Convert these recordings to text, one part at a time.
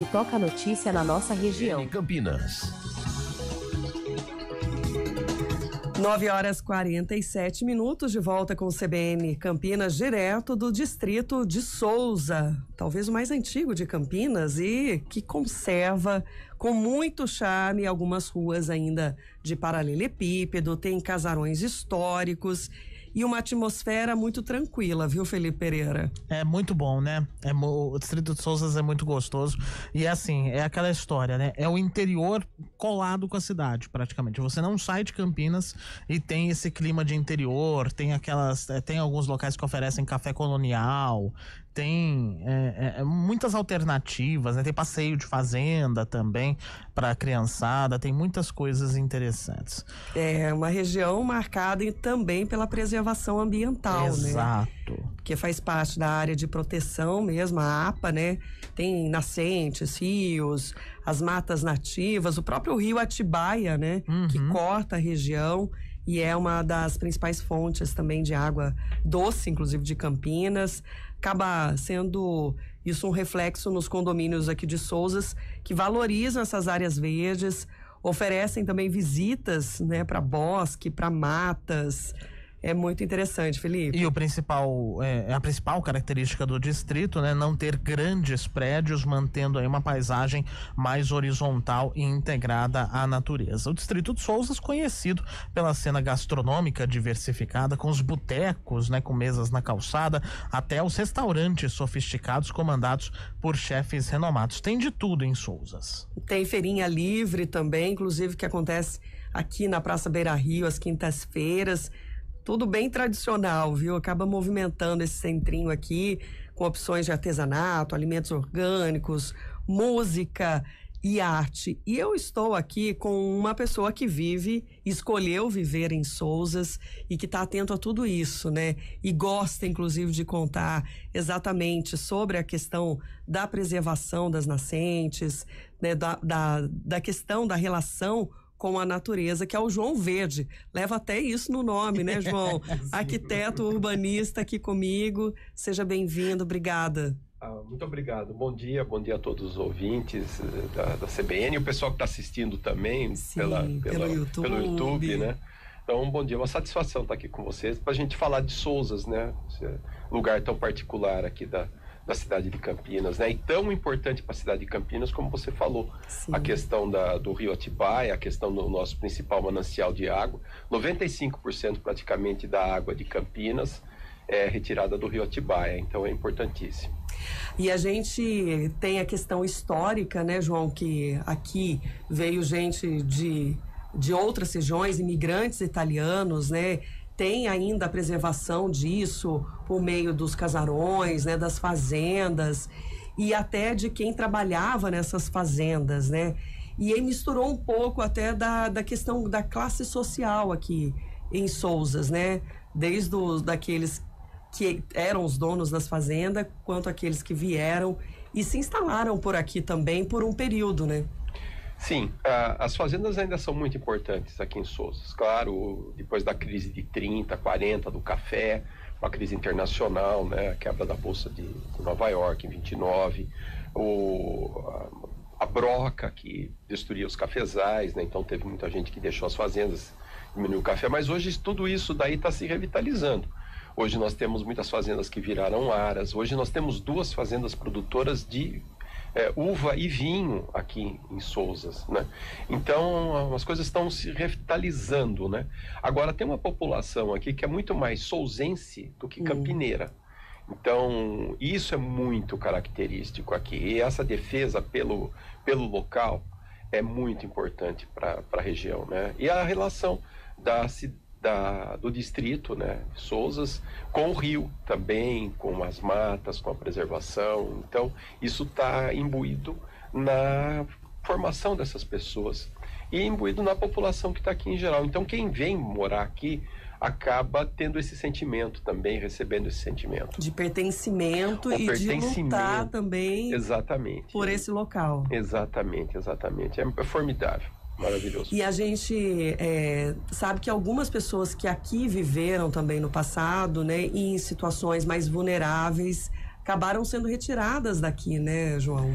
E toca a notícia na nossa região. Em Campinas. 9h47, de volta com o CBN Campinas, direto do distrito de Souza, talvez o mais antigo de Campinas e que conserva com muito charme algumas ruas ainda de paralelepípedo, tem casarões históricos e uma atmosfera muito tranquila, viu, Felipe Pereira? É muito bom, né? O distrito de Souza é muito gostoso e assim, é aquela história, né? É o interior colado com a cidade, praticamente. Você não sai de Campinas e tem esse clima de interior, tem tem alguns locais que oferecem café colonial, tem muitas alternativas, né? Tem passeio de fazenda também para a criançada, tem muitas coisas interessantes. É uma região marcada também pela preservação ambiental, Exato. né? Que faz parte da área de proteção mesmo, a APA, né? Tem nascentes, rios, as matas nativas, o próprio rio Atibaia, né? Que corta a região e é uma das principais fontes também de água doce, inclusive de Campinas. Acaba sendo isso um reflexo nos condomínios aqui de Souzas, que valorizam essas áreas verdes, oferecem também visitas, né, para bosque, para matas. É muito interessante, Felipe. E a principal característica do distrito, né, não ter grandes prédios, mantendo aí uma paisagem mais horizontal e integrada à natureza. O distrito de Souzas, conhecido pela cena gastronômica diversificada, com os botecos, né, com mesas na calçada, até os restaurantes sofisticados comandados por chefes renomados. Tem de tudo em Souzas. Tem feirinha livre também, inclusive, que acontece aqui na Praça Beira Rio, às quintas-feiras. Tudo bem tradicional, viu? Acaba movimentando esse centrinho aqui, com opções de artesanato, alimentos orgânicos, música e arte. E eu estou aqui com uma pessoa que escolheu viver em Souzas e que está atento a tudo isso, né? E gosta, inclusive, de contar exatamente sobre a questão da preservação das nascentes, né? Da questão da relação com a natureza, que é o João Verde. Leva até isso no nome, né, João? Arquiteto urbanista aqui comigo. Seja bem-vindo, obrigada. Muito obrigado. Bom dia a todos os ouvintes da CBN e o pessoal que está assistindo também. Sim, pelo YouTube, né? Então, bom dia, uma satisfação estar aqui com vocês para a gente falar de Souzas, né? Esse lugar tão particular aqui da cidade de Campinas, né? E tão importante para a cidade de Campinas, como você falou. Sim. A questão do rio Atibaia, a questão do nosso principal manancial de água. 95% praticamente da água de Campinas é retirada do rio Atibaia, então é importantíssimo. E a gente tem a questão histórica, né, João, que aqui veio gente de outras regiões, imigrantes italianos, né? Tem ainda a preservação disso por meio dos casarões, né, das fazendas e até de quem trabalhava nessas fazendas, né? E aí misturou um pouco até da questão da classe social aqui em Souzas, né? Desde daqueles que eram os donos das fazendas, quanto aqueles que vieram e se instalaram por aqui também por um período, né? Sim, as fazendas ainda são muito importantes aqui em Souzas. Claro, depois da crise de 30, 40 do café, uma crise internacional, né, a quebra da Bolsa de Nova York em 29, a broca que destruía os cafezais, né, então teve muita gente que deixou as fazendas, diminuiu o café, mas hoje tudo isso daí está se revitalizando. Hoje nós temos muitas fazendas que viraram aras, hoje nós temos 2 fazendas produtoras de uva e vinho aqui em Souzas, né? Então as coisas estão se revitalizando, né? Agora tem uma população aqui que é muito mais souzense do que campineira. Então isso é muito característico aqui e essa defesa pelo local é muito importante para a região, né? E a relação do distrito, né, Souzas, com o rio também, com as matas, com a preservação. Então isso está imbuído na formação dessas pessoas e imbuído na população que está aqui em geral. Então quem vem morar aqui acaba tendo esse sentimento também, recebendo esse sentimento de pertencimento e de lutar também. Exatamente, por esse local. Exatamente, é formidável. Maravilhoso. E a gente sabe que algumas pessoas que aqui viveram também no passado, né, e em situações mais vulneráveis, acabaram sendo retiradas daqui, né, João?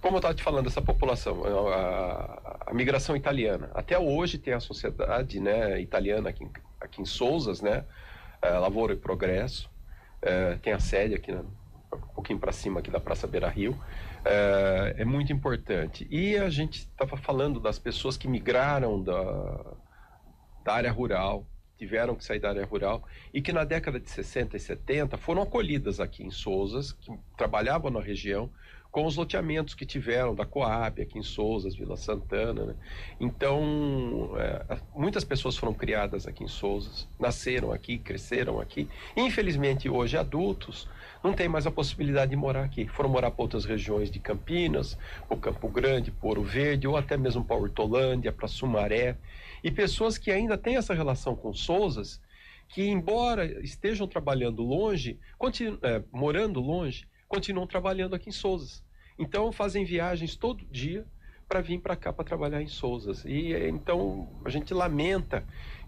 Como eu estava te falando dessa população, a migração italiana, até hoje tem a sociedade, né, italiana aqui em Sousas, né, Lavoura e Progresso, tem a sede aqui, um pouquinho para cima aqui da Praça Beira Rio, é muito importante. E a gente estava falando das pessoas que migraram da área rural, tiveram que sair da área rural, e que na década de 60 e 70 foram acolhidas aqui em Sousas, que trabalhavam na região, com os loteamentos que tiveram da Coab, aqui em Sousas, Vila Santana, né? Então, muitas pessoas foram criadas aqui em Sousas, nasceram aqui, cresceram aqui, e, infelizmente, hoje adultos, não tem mais a possibilidade de morar aqui. Foram morar para outras regiões de Campinas, para Campo Grande, para Ouro Verde, ou até mesmo para Hortolândia, para Sumaré. E pessoas que ainda têm essa relação com Sousas, que embora estejam trabalhando longe, morando longe, continuam trabalhando aqui em Sousas. Então fazem viagens todo dia para vir para cá para trabalhar em Sousas. E então a gente lamenta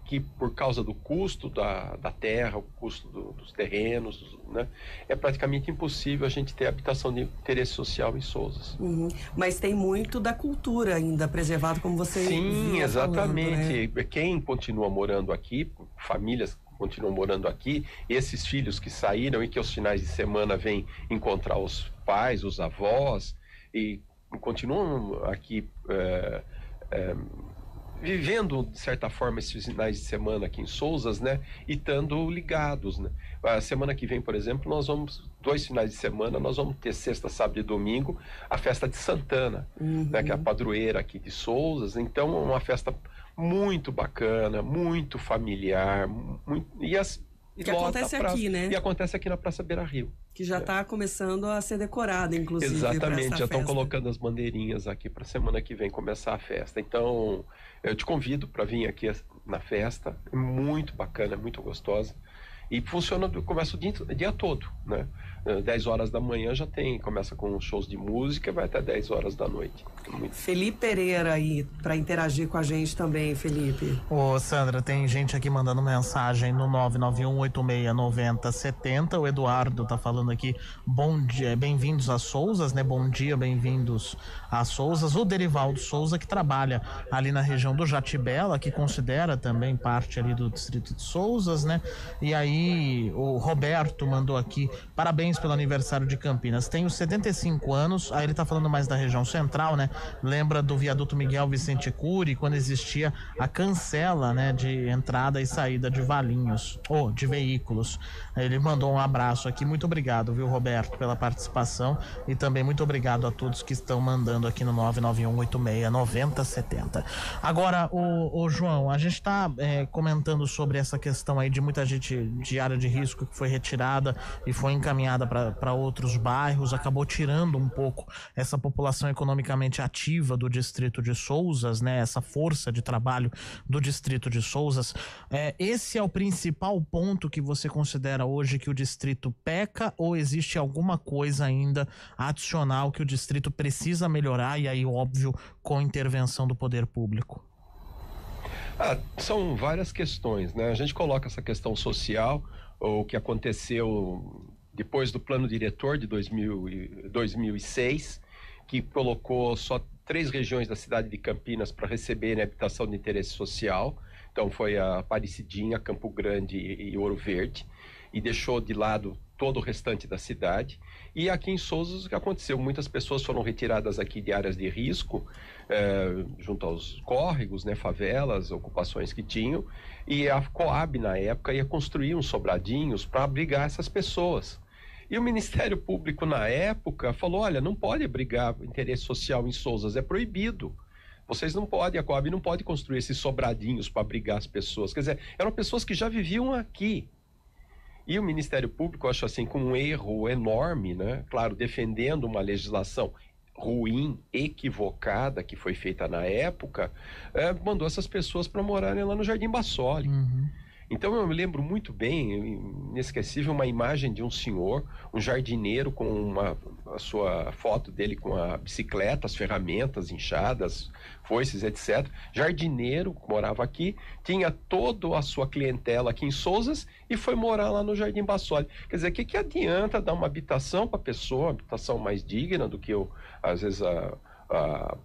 que por causa do custo da terra, o custo dos terrenos, né, é praticamente impossível a gente ter habitação de interesse social em Sousas. Uhum. Mas tem muito da cultura ainda preservado, como você Sim, exatamente. Falando, né? Quem continua morando aqui, famílias continuam morando aqui, esses filhos que saíram e que aos finais de semana vêm encontrar os pais, os avós, e continuam aqui vivendo, de certa forma, esses finais de semana aqui em Sousas, né, e estando ligados, né. A semana que vem, por exemplo, 2 finais de semana, nós vamos ter sexta, sábado e domingo, a festa de Santana, né, que é a padroeira aqui de Sousas. Então, é uma festa muito bacana, muito familiar, que acontece aqui, né? E acontece aqui na Praça Beira Rio. Que já está começando a ser decorada, inclusive. Exatamente, já estão colocando as bandeirinhas aqui para a semana que vem começar a festa. Então, eu te convido para vir aqui na festa, é muito bacana, é muito gostosa. E funciona, começa o dia todo, né? 10 horas da manhã começa com shows de música e vai até 10 horas da noite. Felipe Pereira aí, para interagir com a gente também, Felipe. Ô, Sandra, tem gente aqui mandando mensagem no 991869070. O Eduardo tá falando aqui, bom dia, bem-vindos a Sousas, né? Bom dia, bem-vindos a Sousas. O Derivaldo Souza, que trabalha ali na região do Jatibela, que considera também parte ali do distrito de Sousas, né? E aí, o Roberto mandou aqui, parabéns pelo aniversário de Campinas. Tenho 75 anos, aí ele tá falando mais da região central, né? Lembra do viaduto Miguel Vicente Cury, quando existia a cancela, né, de entrada e saída de Valinhos, ou de veículos. Ele mandou um abraço aqui, muito obrigado, viu, Roberto, pela participação, e também muito obrigado a todos que estão mandando aqui no 991869070. Agora, o João, a gente tá comentando sobre essa questão aí de muita gente de área de risco que foi retirada e foi encaminhada para outros bairros, acabou tirando um pouco essa população economicamente ativa do distrito de Sousas, né? Essa força de trabalho do distrito de Sousas. Esse é o principal ponto que você considera hoje que o distrito peca, ou existe alguma coisa ainda adicional que o distrito precisa melhorar, e aí, óbvio, com intervenção do poder público? São várias questões, né? A gente coloca essa questão social, o que aconteceu depois do plano diretor de 2006, que colocou só 3 regiões da cidade de Campinas para receberem habitação de interesse social. Então foi a Aparecidinha, Campo Grande e Ouro Verde, e deixou de lado todo o restante da cidade. E aqui em Sousas, o que aconteceu? Muitas pessoas foram retiradas aqui de áreas de risco, junto aos córregos, né, favelas, ocupações que tinham, e a Coab, na época, ia construir uns sobradinhos para abrigar essas pessoas. E o Ministério Público, na época, falou, olha, não pode abrigar interesse social em Sousas, é proibido. Vocês não podem, a Coab não pode construir esses sobradinhos para abrigar as pessoas. Quer dizer, eram pessoas que já viviam aqui. E o Ministério Público, eu acho assim, com um erro enorme, né? Claro, defendendo uma legislação ruim, equivocada, que foi feita na época, mandou essas pessoas para morarem lá no Jardim Bassoli. Então eu me lembro muito bem, inesquecível, uma imagem de um senhor, um jardineiro com a sua foto dele com a bicicleta, as ferramentas, enxadas, foices, etc. Jardineiro, morava aqui, tinha toda a sua clientela aqui em Sousas e foi morar lá no Jardim Bassoli. Quer dizer, o que adianta dar uma habitação para a pessoa, uma habitação mais digna do que, às vezes,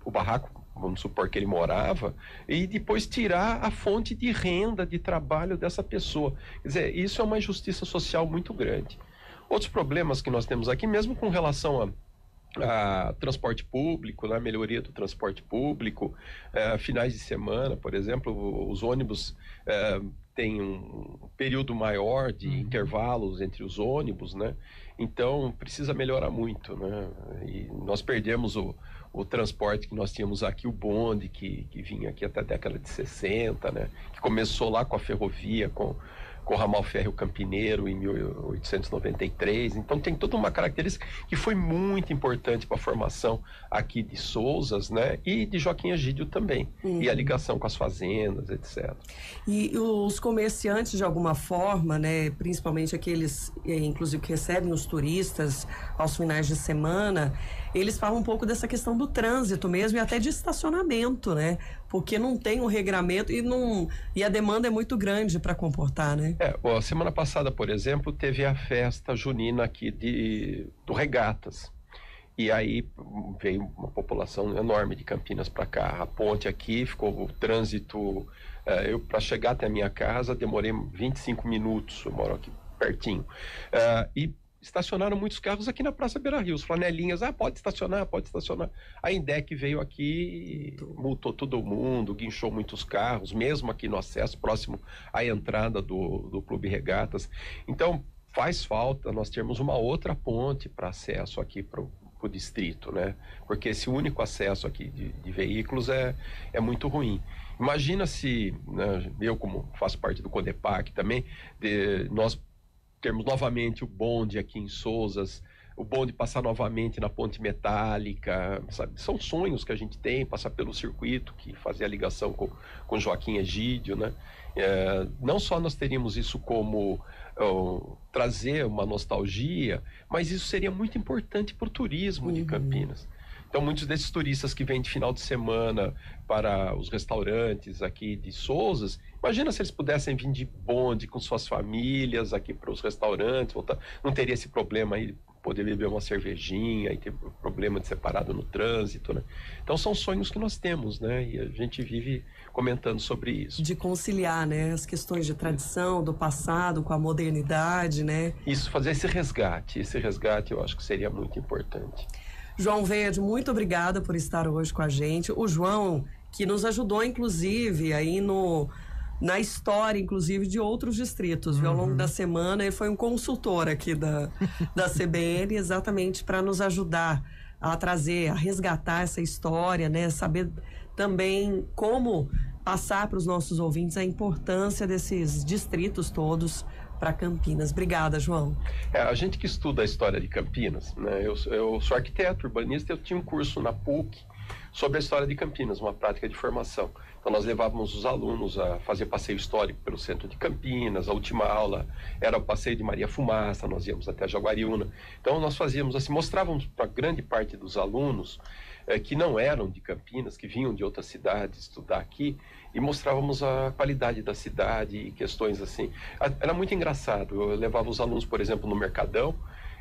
o barraco, vamos supor que ele morava, e depois tirar a fonte de renda, de trabalho dessa pessoa. Quer dizer, isso é uma injustiça social muito grande. Outros problemas que nós temos aqui, mesmo com relação a transporte público, né, melhoria do transporte público, finais de semana, por exemplo, os ônibus têm um período maior de intervalos entre os ônibus, né? Então precisa melhorar muito, né? E nós perdemos o transporte que nós tínhamos aqui, o bonde, que vinha aqui até a década de 60, né? Que começou lá com a ferrovia, com o ramal férreo Campineiro em 1893. Então tem toda uma característica que foi muito importante para a formação aqui de Sousas, né? E de Joaquim Egídio também. E a ligação com as fazendas, etc. E os comerciantes, de alguma forma, né? Principalmente aqueles, inclusive, que recebem os turistas aos finais de semana, eles falam um pouco dessa questão do trânsito mesmo e até de estacionamento, né? Porque não tem um regramento e a demanda é muito grande para comportar, né? A semana passada, por exemplo, teve a festa junina aqui do Regatas. E aí veio uma população enorme de Campinas para cá. A ponte aqui ficou o trânsito. Eu, para chegar até a minha casa, demorei 25 minutos. Eu moro aqui pertinho. E estacionaram muitos carros aqui na Praça Beira Rio. Os flanelinhas, pode estacionar, pode estacionar. A INDEC veio aqui, multou todo mundo, guinchou muitos carros, mesmo aqui no acesso, próximo à entrada do Clube Regatas. Então, faz falta nós termos uma outra ponte para acesso aqui para o distrito, né? Porque esse único acesso aqui de veículos é muito ruim. Imagina se, né, eu como faço parte do CODEPAC também, nós termos novamente o bonde aqui em Sousas, o bonde passar novamente na ponte metálica, sabe? São sonhos que a gente tem, passar pelo circuito, que fazia a ligação com Joaquim Egídio, né? Não só nós teríamos isso como trazer uma nostalgia, mas isso seria muito importante para o turismo de Campinas. Então, muitos desses turistas que vêm de final de semana para os restaurantes aqui de Sousas, imagina se eles pudessem vir de bonde com suas famílias aqui para os restaurantes, voltar. Não teria esse problema aí, poder beber uma cervejinha e ter problema de separado no trânsito, né? Então, são sonhos que nós temos, né? E a gente vive comentando sobre isso. De conciliar, né? As questões de tradição, do passado com a modernidade, né? Isso, fazer esse resgate eu acho que seria muito importante. João Verde, muito obrigada por estar hoje com a gente. O João, que nos ajudou, inclusive, aí na história, inclusive, de outros distritos, viu? Ao longo da semana, ele foi um consultor aqui da CBN, exatamente para nos ajudar a trazer, a resgatar essa história, né? Saber também como passar para os nossos ouvintes a importância desses distritos todos para Campinas. Obrigada, João. A gente que estuda a história de Campinas, né? Eu sou arquiteto, urbanista, eu tinha um curso na PUC sobre a história de Campinas, uma prática de formação. Então nós levávamos os alunos a fazer passeio histórico pelo centro de Campinas. A última aula era o passeio de Maria Fumaça, nós íamos até Jaguariúna. Então nós fazíamos assim, mostrávamos para grande parte dos alunos que não eram de Campinas, que vinham de outras cidades estudar aqui, e mostrávamos a qualidade da cidade e questões assim. Era muito engraçado. Eu levava os alunos, por exemplo, no Mercadão,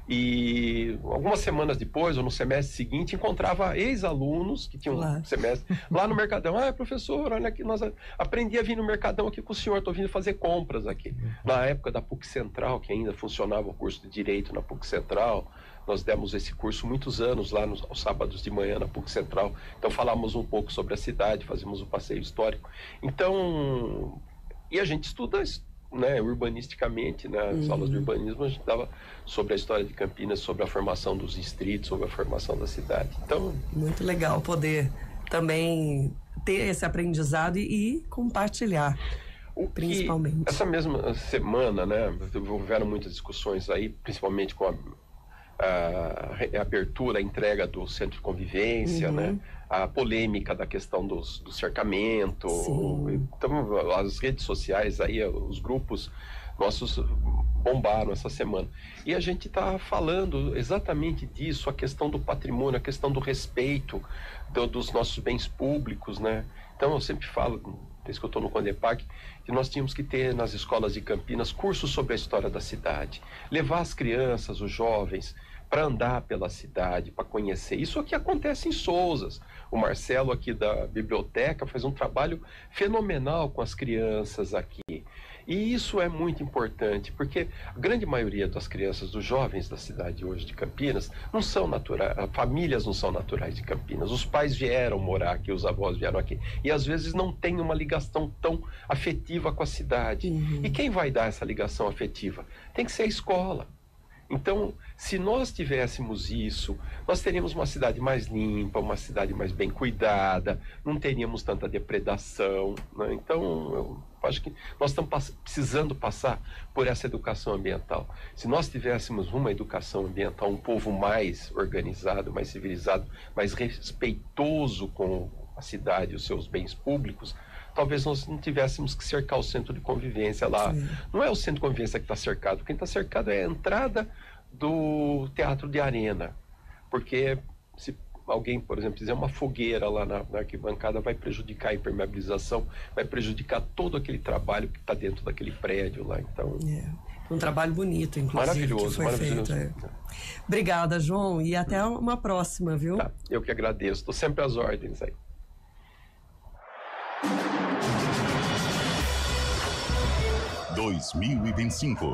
e algumas semanas depois, ou no semestre seguinte, encontrava ex-alunos que tinham um semestre lá no Mercadão. Professor, olha aqui, nós aprendi a vir no Mercadão aqui com o senhor, estou vindo fazer compras aqui. Na época da PUC Central, que ainda funcionava o curso de Direito na PUC Central, nós demos esse curso muitos anos lá aos sábados de manhã na PUC Central. Então falávamos um pouco sobre a cidade, fazíamos um passeio histórico. Então, e a gente estuda, né, urbanisticamente, nas aulas de urbanismo, a gente dava sobre a história de Campinas, sobre a formação dos distritos, sobre a formação da cidade. Então, muito legal poder também ter esse aprendizado e compartilhar. Principalmente. Essa mesma semana, né, houveram muitas discussões aí, principalmente com a reabertura, a entrega do centro de convivência, né? A polêmica da questão do cercamento. Sim. Então, as redes sociais aí, os grupos nossos bombaram essa semana. E a gente está falando exatamente disso, a questão do patrimônio, a questão do respeito dos nossos bens públicos, né? Então, eu sempre falo, desde que eu estou no Condepac, que nós tínhamos que ter nas escolas de Campinas cursos sobre a história da cidade, levar as crianças, os jovens, para andar pela cidade, para conhecer. Isso aqui acontece em Sousas. O Marcelo aqui da biblioteca faz um trabalho fenomenal com as crianças aqui. E isso é muito importante, porque a grande maioria das crianças, dos jovens da cidade hoje de Campinas, não são naturais, famílias não são naturais de Campinas. Os pais vieram morar aqui, os avós vieram aqui. E às vezes não tem uma ligação tão afetiva com a cidade. E quem vai dar essa ligação afetiva? Tem que ser a escola. Então, se nós tivéssemos isso, nós teríamos uma cidade mais limpa, uma cidade mais bem cuidada, não teríamos tanta depredação, né? Então, eu acho que nós estamos precisando passar por essa educação ambiental. Se nós tivéssemos uma educação ambiental, um povo mais organizado, mais civilizado, mais respeitoso com a cidade e os seus bens públicos, talvez nós não tivéssemos que cercar o centro de convivência lá. Sim. Não é o centro de convivência que está cercado. Quem está cercado é a entrada do Teatro de Arena. Porque se alguém, por exemplo, fizer uma fogueira lá na arquibancada, vai prejudicar a impermeabilização, vai prejudicar todo aquele trabalho que está dentro daquele prédio lá. Então... Um trabalho bonito, inclusive. Maravilhoso, que foi maravilhoso. Feito, Obrigada, João. E até uma próxima, viu? Tá, eu que agradeço. Estou sempre às ordens aí. 2025.